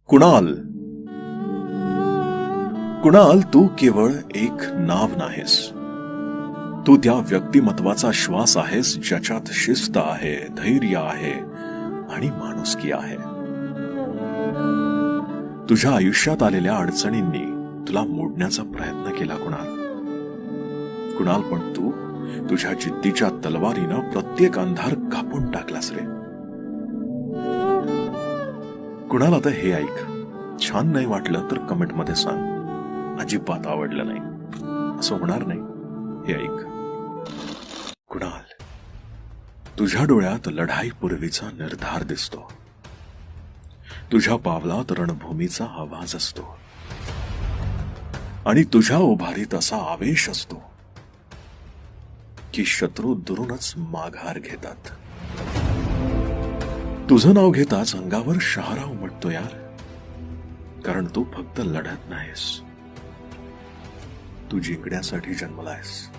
कुणाल, कुणाल, तू केवळ एक नाव नाहीस. तू त्या व्यक्तिमत्वाचा श्वास आहेस ज्याच्यात शिस्त आहे, धैर्य आहे आणि माणुसकी आहे. तुझ्या आयुष्यात आलेल्या अडचणींनी तुला मोडण्याचा प्रयत्न केला कुणाल. कुणाल, पण तू तुझ्या जिद्दीच्या तलवारीनं प्रत्येक अंधार कापून टाकलास रे. कुणाल, आता हे ऐक. छान नाही वाटलं तर कमेंट मध्ये सांग. अजिबात आवडलं नाही असं होणार नाही. हे ऐक. कुणाल, तुझ्या डोळ्यात लढाई पूर्वीचा निर्धार दिसतो. तुझ्या पावलात रणभूमीचा आवाज असतो आणि तुझ्या उभारीत असा आवेश असतो की शत्रू दुरूनच माघार घेतात. तुझं नाव घेताच अंगावर शहारा उमटतो यार. कारण तू फक्त लढत नाहीस, तू जिंकण्यासाठी जन्मलायस.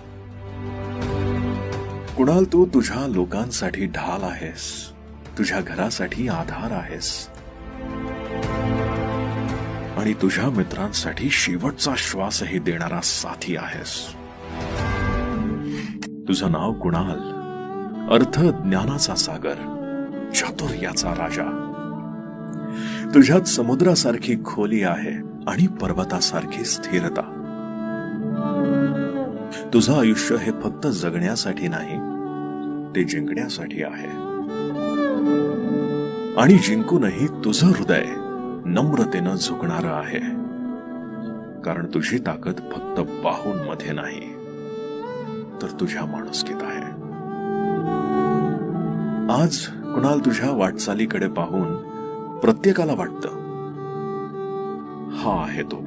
कुणाल, तू तुझ्या लोकांसाठी ढाल आहेस, तुझ्या घरासाठी आधार आहेस आणि तुझ्या मित्रांसाठी शेवटचा श्वासही देणारा साथी आहेस. तुझं नाव कुणाल, अर्थ ज्ञानाचा सागर, चातुर्याचा राजा. तुझ्यात समुद्रासारखी खोली आहे आणि पर्वतासारखी स्थिरता. तुझं आयुष्य हे फक्त जगण्यासाठी नाही, ते जिंकण्यासाठी आहे. आणि जिंकूनही तुझं हृदय नम्रतेनं झुकणारं आहे. कारण तुझी ताकद फक्त बाहूंमध्ये नाही, तर तुझ्या माणुसकीत आहे. आज कुणाल, तुझ्या वाटचालीकडे पाहून प्रत्येकाला वाटतं, हा आहे तो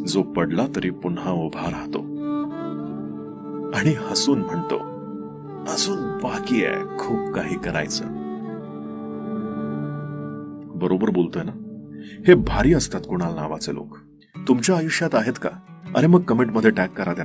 जो पडला तरी पुन्हा उभा राहतो आणि हसून म्हणतो, अजून बाकी आहे खूप काही करायचं. बरोबर बोलतोय ना? हे भारी असतात कुणाल नावाचे लोक. तुमच्या आयुष्यात आहेत का? अरे मग कमेंट मध्ये टॅग करा त्यांना.